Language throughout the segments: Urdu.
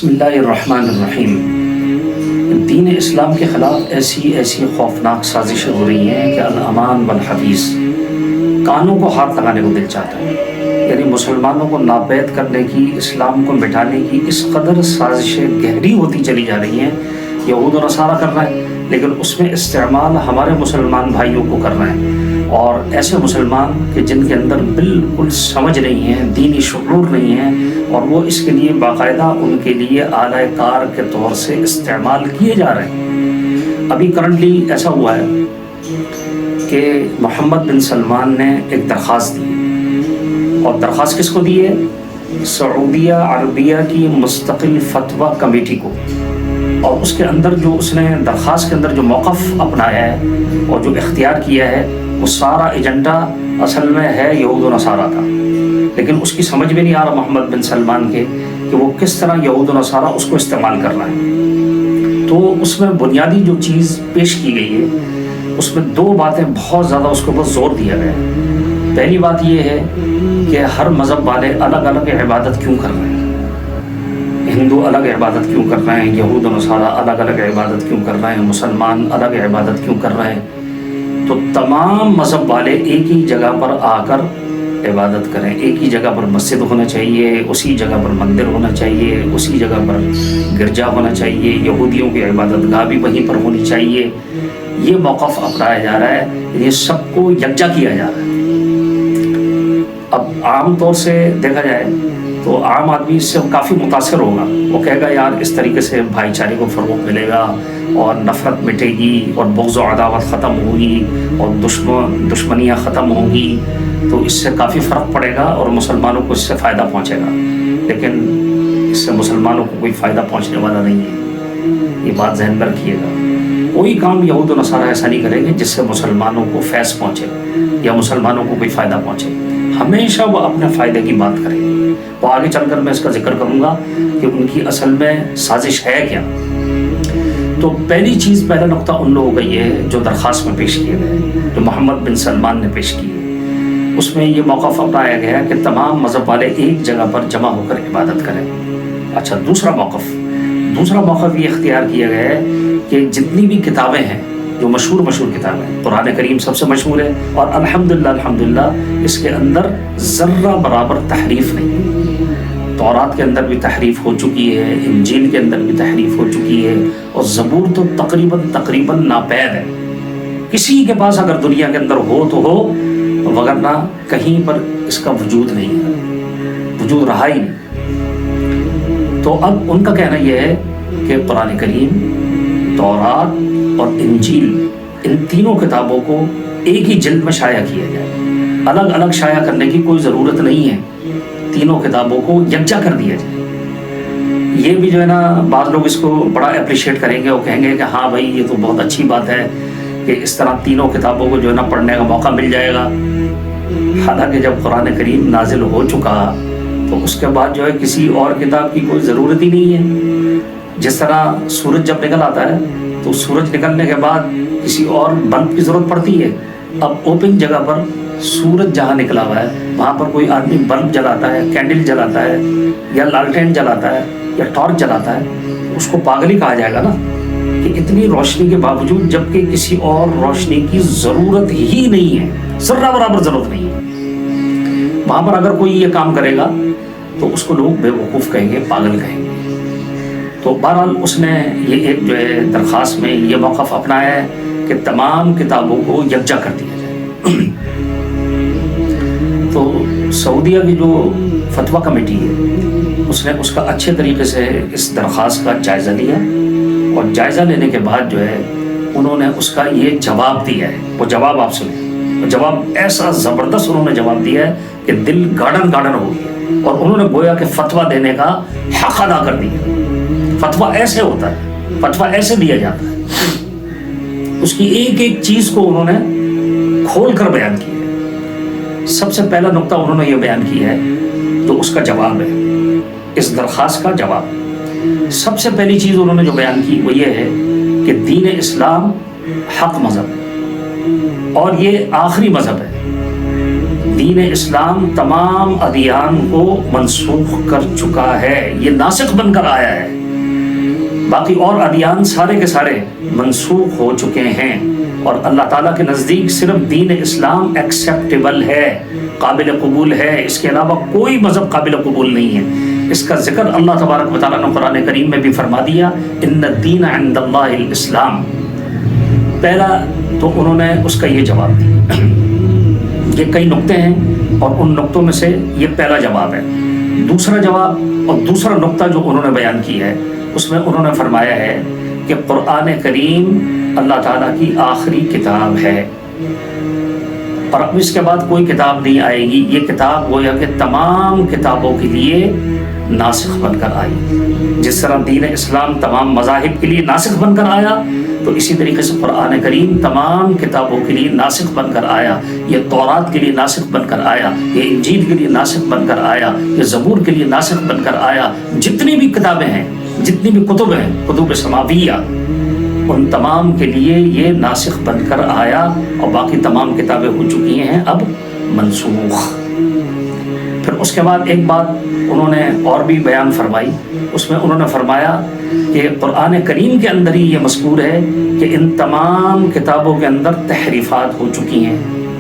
بسم اللہ الرحمن الرحیم۔ دین اسلام کے خلاف ایسی خوفناک سازشیں ہو رہی ہیں کہ الامان والحدیث کانوں کو ہاتھ لگانے کو دل چاہتا ہے۔ یعنی مسلمانوں کو ناپید کرنے کی، اسلام کو مٹانے کی اس قدر سازشیں گہری ہوتی چلی جا رہی ہیں۔ یہود و نصارہ کر رہے ہیں، لیکن اس میں استعمال ہمارے مسلمان بھائیوں کو کر رہے ہیں، اور ایسے مسلمان کہ جن کے اندر بالکل سمجھ نہیں ہے، دینی شعور نہیں ہے، اور وہ اس کے لیے باقاعدہ ان کے لیے آلہ کار کے طور سے استعمال کیے جا رہے ہیں۔ ابھی کرنٹلی ایسا ہوا ہے کہ محمد بن سلمان نے ایک درخواست دی، اور درخواست کس کو دی ہے؟ سعودیہ عربیہ کی مستقل فتویٰ کمیٹی کو۔ اور اس کے اندر جو اس نے درخواست کے اندر جو موقف اپنایا ہے اور جو اختیار کیا ہے، وہ سارا ایجنڈا اصل میں ہے یہود و نصارہ کا، لیکن اس کی سمجھ میں نہیں آ رہا محمد بن سلمان کے کہ وہ کس طرح یہود و نصارہ اس کو استعمال کر رہا ہے۔ تو اس میں بنیادی جو چیز پیش کی گئی ہے، اس میں دو باتیں بہت زیادہ اس کے اوپر زور دیا گیا ہے۔ پہلی بات یہ ہے کہ ہر مذہب والے الگ الگ عبادت کیوں کر رہے ہیں، ہندو الگ عبادت کیوں کر رہے ہیں، یہود و نصارہ الگ الگ عبادت کیوں کر رہے ہیں، مسلمان الگ عبادت کیوں کر رہے ہیں۔ تو تمام مذہب والے ایک ہی جگہ پر آ کر عبادت کریں، ایک ہی جگہ پر مسجد ہونا چاہیے، اسی جگہ پر مندر ہونا چاہیے، اسی جگہ پر گرجا ہونا چاہیے، یہودیوں کی عبادت گاہ بھی وہیں پر ہونی چاہیے۔ یہ موقف اپنایا جا رہا ہے، یہ سب کو یکجا کیا جا رہا ہے۔ اب عام طور سے دیکھا جائے تو عام آدمی اس سے کافی متاثر ہوگا، وہ کہے گا یار اس طریقے سے بھائی چارے کو فروغ ملے گا، اور نفرت مٹے گی، اور بغض و عداوت ختم ہوگی، اور دشمنیاں ختم ہوں گی، تو اس سے کافی فرق پڑے گا اور مسلمانوں کو اس سے فائدہ پہنچے گا۔ لیکن اس سے مسلمانوں کو کوئی فائدہ پہنچنے والا نہیں ہے، یہ بات ذہن میں رکھیے گا۔ کوئی کام یہود و نصارہ ایسا نہیں کریں گے جس سے مسلمانوں کو فیض پہنچے یا مسلمانوں کو کوئی فائدہ پہنچے، ہمیشہ وہ اپنے فائدے کی بات کریں گے۔ وہ آگے چل کر میں اس کا ذکر کروں گا کہ ان کی اصل میں سازش ہے کیا۔ تو پہلی چیز، پہلا نقطہ ان لوگوں کا یہ ہے جو درخواست میں پیش کیے گئے، جو محمد بن سلمان نے پیش کی ہے، اس میں یہ موقف اپنایا گیا کہ تمام مذہب والے ایک جگہ پر جمع ہو کر عبادت کریں۔ اچھا، دوسرا موقف یہ اختیار کیا گیا ہے کہ جتنی بھی کتابیں ہیں، جو مشہور کتابیں ہیں، قرآن کریم سب سے مشہور ہے، اور الحمدللہ اس کے اندر ذرہ برابر تحریف نہیں ہے۔ تورات کے اندر بھی تحریف ہو چکی ہے، انجیل کے اندر بھی تحریف ہو چکی ہے، اور زبور تو تقریباً ناپید ہے۔ کسی کے پاس اگر دنیا کے اندر ہو تو ہو، وگرنہ کہیں پر اس کا وجود نہیں ہے، وجود رہا ہی نہیں۔ تو اب ان کا کہنا یہ ہے کہ قرآن کریم، تورات اور انجیل، ان تینوں کتابوں کو ایک ہی جلد میں شائع کیا جائے، الگ الگ شائع کرنے کی کوئی ضرورت نہیں ہے، تینوں کتابوں کو یکجا کر دیا جائے۔ یہ بھی جو ہے نا، بعض لوگ اس کو بڑا اپریشیٹ کریں گے، وہ کہیں گے کہ ہاں بھائی یہ تو بہت اچھی بات ہے کہ اس طرح تینوں کتابوں کو جو ہے نا پڑھنے کا موقع مل جائے گا۔ حالانکہ جب قرآن کریم نازل ہو چکا تو اس کے بعد جو ہے کسی اور کتاب کی کوئی ضرورت ہی نہیں ہے۔ جس طرح سورج جب نکل آتا ہے تو سورج نکلنے کے بعد کسی اور بلب کی ضرورت پڑتی ہے۔ اب اوپن جگہ پر سورج جہاں نکلا ہوا ہے وہاں پر کوئی آدمی بلب جلاتا ہے، کینڈل جلاتا ہے، یا لالٹین جلاتا ہے، یا ٹارچ جلاتا ہے، اس کو پاگل ہی کہا جائے گا نا، کہ اتنی روشنی کے باوجود جبکہ کسی اور روشنی کی ضرورت ہی نہیں ہے، ذرہ برابر ضرورت نہیں ہے، وہاں پر اگر کوئی یہ کام کرے گا تو اس کو لوگ بے وقوف کہیں گے، پاگل کہیں گے۔ تو بہرحال اس نے یہ ایک جو ہے درخواست میں یہ موقف اپنایا ہے کہ تمام کتابوں کو یکجا کر دیا جائے۔ تو سعودیہ کی جو فتویٰ کمیٹی ہے، اس نے اس کا اچھے طریقے سے اس درخواست کا جائزہ لیا، اور جائزہ لینے کے بعد جو ہے انہوں نے اس کا یہ جواب دیا ہے۔ وہ جواب آپ سنیں، جواب ایسا زبردست انہوں نے جواب دیا ہے کہ دل گارڈن ہو گیا، اور انہوں نے گویا کہ فتویٰ دینے کا حق ادا کر دیا۔ فتویٰ ایسے ہوتا ہے، فتویٰ ایسے دیا جاتا ہے، اس کی ایک ایک چیز کو انہوں نے کھول کر بیان کیا ہے۔ سب سے پہلا نقطہ انہوں نے یہ بیان کیا ہے جو اس کا جواب ہے، اس درخواست کا جواب۔ سب سے پہلی چیز انہوں نے جو بیان کی وہ یہ ہے کہ دین اسلام حق مذہب ہے، اور یہ آخری مذہب ہے، دین اسلام تمام ادیان کو منسوخ کر چکا ہے، یہ ناسخ بن کر آیا ہے، باقی اور ادیان سارے کے سارے منسوخ ہو چکے ہیں، اور اللہ تعالیٰ کے نزدیک صرف دین اسلام ایکسیپٹیبل ہے، قابل قبول ہے، اس کے علاوہ کوئی مذہب قابل قبول نہیں ہے۔ اس کا ذکر اللہ تبارک و تعالیٰ نے قرآن کریم میں بھی فرما دیا، ان الدین عند اللہ الاسلام۔ پہلا تو انہوں نے اس کا یہ جواب دیا، یہ کئی نقطے ہیں اور ان نقطوں میں سے یہ پہلا جواب ہے۔ دوسرا جواب اور دوسرا نقطہ جو انہوں نے بیان کیا ہے، اس میں انہوں نے فرمایا ہے کہ قرآن کریم اللہ تعالیٰ کی آخری کتاب ہے، اور اب اس کے بعد کوئی کتاب نہیں آئے گی، یہ کتاب گویا کہ تمام کتابوں کے لیے ناسخ بن کر آئی۔ جس طرح دین اسلام تمام مذاہب کے لیے ناسخ بن کر آیا، تو اسی طریقے سے قرآن کریم تمام کتابوں کے لیے ناسخ بن کر آیا۔ یہ تورات کے لیے ناسخ بن کر آیا، یہ انجیل کے لیے ناسخ بن کر آیا، یہ زبور کے لیے ناسخ بن کر آیا۔ جتنی بھی کتابیں ہیں، جتنی بھی کتب ہیں، کتب سماویہ، ان تمام کے لیے یہ ناسخ بن کر آیا، اور باقی تمام کتابیں ہو چکی ہیں اب منسوخ۔ پھر اس کے بعد ایک بات انہوں نے اور بھی بیان فرمائی، اس میں انہوں نے فرمایا کہ قرآن کریم کے اندر ہی یہ مذکور ہے کہ ان تمام کتابوں کے اندر تحریفات ہو چکی ہیں،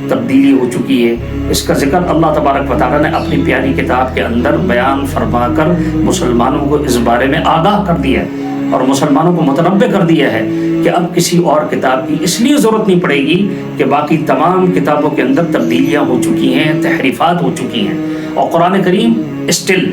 تبدیلی ہو چکی ہے۔ اس کا ذکر اللہ تبارک و تعالیٰ نے اپنی پیاری کتاب کے اندر بیان فرما کر مسلمانوں کو اس بارے میں آگاہ کر دیا ہے، اور مسلمانوں کو متنبہ کر دیا ہے کہ اب کسی اور کتاب کی اس لیے ضرورت نہیں پڑے گی کہ باقی تمام کتابوں کے اندر تبدیلیاں ہو چکی ہیں، تحریفات ہو چکی ہیں، اور قرآن کریم اسٹل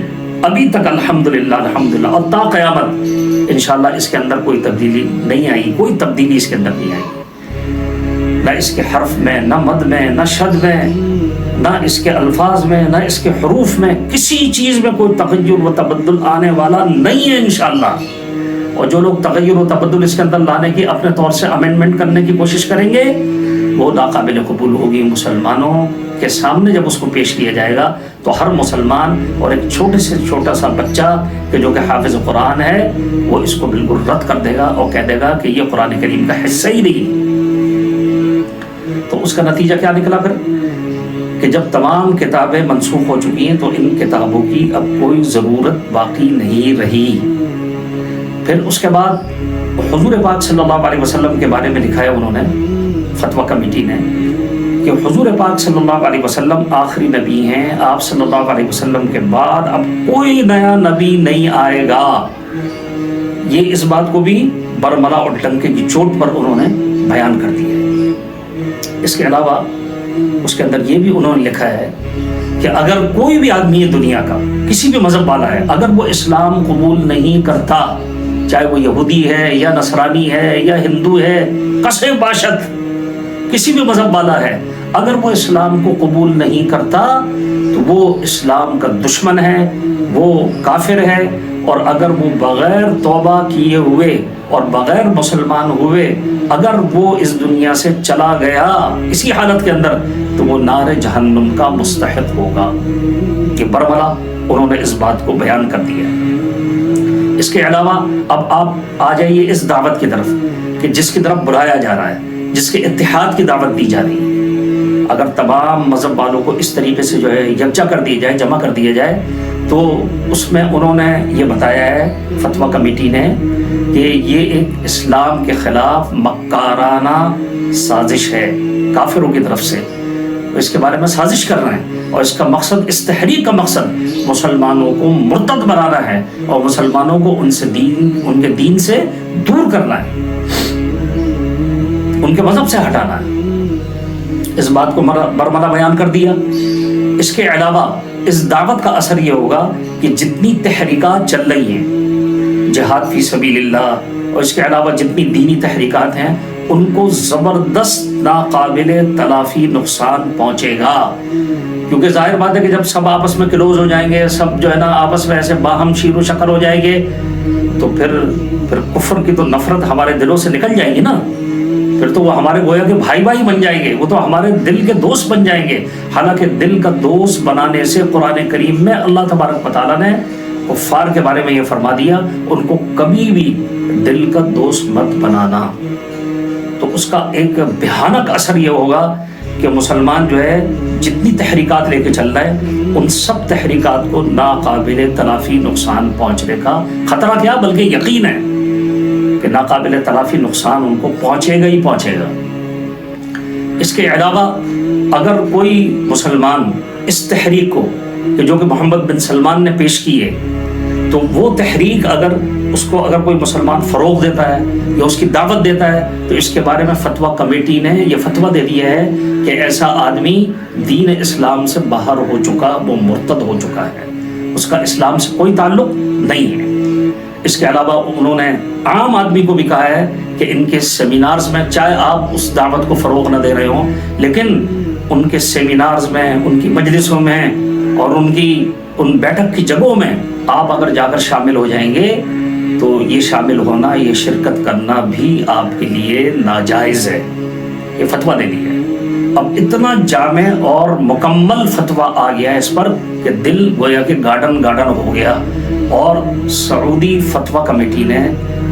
ابھی تک الحمدللہ اور تا قیامت انشاءاللہ اس کے اندر کوئی تبدیلی نہیں آئی، کوئی تبدیلی اس کے اندر نہیں آئی، نہ اس کے حرف میں، نہ مد میں، نہ شد میں، نہ اس کے الفاظ میں، نہ اس کے حروف میں، کسی چیز میں کوئی تغیر و تبدل آنے والا نہیں ہے انشاءاللہ۔ اور جو لوگ تغیر و تبدل اس کے اندر لانے کی اپنے طور سے امینڈمنٹ کرنے کی کوشش کریں گے، وہ ناقابل قبول ہوگی۔ مسلمانوں کے سامنے جب اس کو پیش کیا جائے گا تو ہر مسلمان اور ایک چھوٹے سے چھوٹا سا بچہ کہ جو کہ حافظ قرآن ہے، وہ اس کو بالکل رد کر دے گا اور کہہ دے گا کہ یہ قرآن کریم کا حصہ ہی نہیں۔ تو اس کا نتیجہ کیا نکلا پھر کہ جب تمام کتابیں منسوخ ہو چکی ہیں تو ان کتابوں کی اب کوئی ضرورت باقی نہیں رہی۔ پھر اس کے بعد حضور پاک صلی اللہ علیہ وسلم کے بارے میں لکھا ہے انہوں نے، فتویٰ کمیٹی نے، کہ حضور پاک صلی اللہ علیہ وسلم آخری نبی ہیں، آپ صلی اللہ علیہ وسلم کے بعد اب کوئی نیا نبی نہیں آئے گا۔ یہ اس بات کو بھی برملا اور ڈنکے کی چوٹ پر انہوں نے بیان کر دیا ہے۔ اس کے علاوہ اس کے اندر یہ بھی انہوں نے لکھا ہے کہ اگر کوئی بھی آدمی دنیا کا کسی بھی مذہب والا ہے، اگر وہ اسلام قبول نہیں کرتا، چاہے وہ یہودی ہے یا نصرانی ہے یا ہندو ہے، کسے باشد کسی بھی مذہب والا ہے، اگر وہ اسلام کو قبول نہیں کرتا تو وہ اسلام کا دشمن ہے، وہ کافر ہے، اور اگر وہ بغیر توبہ کیے ہوئے اور بغیر مسلمان ہوئے اگر وہ اس دنیا سے چلا گیا اسی حالت کے اندر تو وہ نار جہنم کا مستحق ہوگا۔ یہ برملا انہوں نے اس بات کو بیان کر دیا۔ اس کے علاوہ اب آپ آ جائیے اس دعوت کی طرف کہ جس کی طرف بلایا جا رہا ہے، جس کے اتحاد کی دعوت دی جا رہی ہے۔ اگر تمام مذہب والوں کو اس طریقے سے جو ہے یکجا کر دیا جائے، جمع کر دیا جائے، تو اس میں انہوں نے یہ بتایا ہے فتویٰ کمیٹی نے کہ یہ ایک اسلام کے خلاف مکارانہ سازش ہے کافروں کی طرف سے، اس کے بارے میں سازش کر رہے ہیں، اور اس کا مقصد، اس تحریک کا مقصد مسلمانوں کو مرتد بنانا ہے اور مسلمانوں کو ان کے دین سے دور کرنا ہے، ان کے مذہب سے ہٹانا ہے۔ اس بات کو برملا بیان کر دیا۔ اس کے علاوہ اس دعوت کا اثر یہ ہوگا کہ جتنی تحریکات چل رہی ہیں جہاد فی سبیل اللہ، اور اس کے علاوہ جتنی دینی تحریکات ہیں، ان کو زبردست ناقابل تلافی نقصان پہنچے گا، کیونکہ ظاہر بات ہے کہ جب سب آپس میں کلوز ہو جائیں گے، سب جو ہے نا آپس میں ایسے باہم شیر و شکر ہو جائیں گے، تو پھر کفر کی تو نفرت ہمارے دلوں سے نکل جائے گی نا، پھر تو وہ ہمارے گویا کے بھائی بھائی بن جائیں گے، وہ تو ہمارے دل کے دوست بن جائیں گے۔ حالانکہ دل کا دوست بنانے سے قرآن کریم میں اللہ تبارک و تعالیٰ نے کفار کے بارے میں یہ فرما دیا، ان کو کبھی بھی دل کا دوست مت بنانا۔ تو اس کا ایک بھیانک اثر یہ ہوگا کہ مسلمان جو ہے جتنی تحریکات لے کے چل رہا ہے ان سب تحریکات کو ناقابل تلافی نقصان پہنچنے کا خطرہ کیا بلکہ یقین ہے کہ ناقابل تلافی نقصان ان کو پہنچے گا ہی پہنچے گا۔ اس کے علاوہ اگر کوئی مسلمان اس تحریک کو کہ جو کہ محمد بن سلمان نے پیش کی ہے، تو وہ تحریک اگر کوئی مسلمان فروغ دیتا ہے یا اس کی دعوت دیتا ہے تو اس کے بارے میں فتویٰ کمیٹی نے یہ فتویٰ دے دیا ہے کہ ایسا آدمی دین اسلام سے باہر ہو چکا، وہ مرتد ہو چکا ہے، اس کا اسلام سے کوئی تعلق نہیں ہے۔ اس کے علاوہ انہوں نے عام آدمی کو بھی کہا ہے کہ ان کے سیمینارز میں، چاہے آپ اس دعوت کو فروغ نہ دے رہے ہوں، لیکن ان کے سیمینارز میں، ان کی مجلسوں میں اور ان بیٹھک کی جگہوں میں آپ اگر جا کر شامل ہو جائیں گے تو یہ شامل ہونا، یہ شرکت کرنا بھی آپ کے لیے ناجائز ہے۔ یہ فتویٰ دے دیا ہے۔ اب اتنا جامع اور مکمل فتویٰ آ گیا ہے اس پر کہ دل گویا کہ گارڈن ہو گیا، اور سعودی فتویٰ کمیٹی نے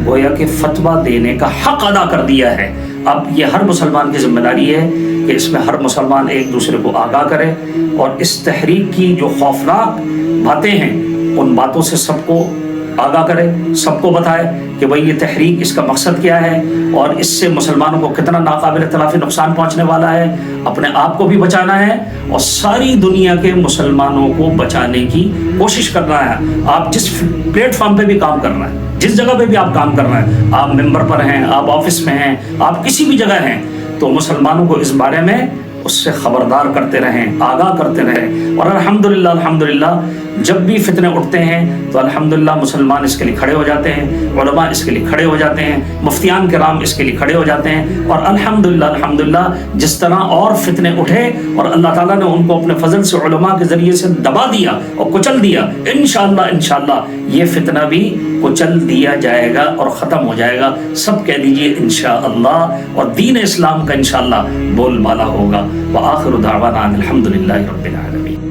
گویا کہ فتویٰ دینے کا حق ادا کر دیا ہے۔ اب یہ ہر مسلمان کی ذمہ داری ہے کہ اس میں ہر مسلمان ایک دوسرے کو آگاہ کرے اور اس تحریک کی جو خوفناک باتیں ہیں ان باتوں سے سب کو آگاہ کرے، سب کو بتائے کہ بھئی یہ تحریک، اس کا مقصد کیا ہے اور اس سے مسلمانوں کو کتنا ناقابل تلافی نقصان پہنچنے والا ہے، اپنے آپ کو بھی بچانا ہے اور ساری دنیا کے مسلمانوں کو بچانے کی کوشش کرنا ہے۔ آپ جس پلیٹ فارم پہ بھی کام کرنا ہے، جس جگہ پہ بھی آپ کام کر رہے ہیں، آپ ممبر پر ہیں، آپ آفس میں ہیں، آپ کسی بھی جگہ ہیں، تو مسلمانوں کو اس بارے میں اس سے خبردار کرتے رہیں، آگاہ کرتے رہیں۔ اور الحمدللہ جب بھی فتنے اٹھتے ہیں تو الحمدللہ مسلمان اس کے لیے کھڑے ہو جاتے ہیں، علماء اس کے لیے کھڑے ہو جاتے ہیں، مفتیان کرام اس کے لیے کھڑے ہو جاتے ہیں، اور الحمدللہ جس طرح اور فتنے اٹھے اور اللہ تعالیٰ نے ان کو اپنے فضل سے علماء کے ذریعے سے دبا دیا اور کچل دیا، انشاءاللہ یہ فتنہ بھی کچل دیا جائے گا اور ختم ہو جائے گا۔ سب کہہ دیجئے انشاءاللہ، اور دین اسلام کا انشاءاللہ بول بالا ہوگا۔ وآخر دعوانا الحمدللہ رب العالمین۔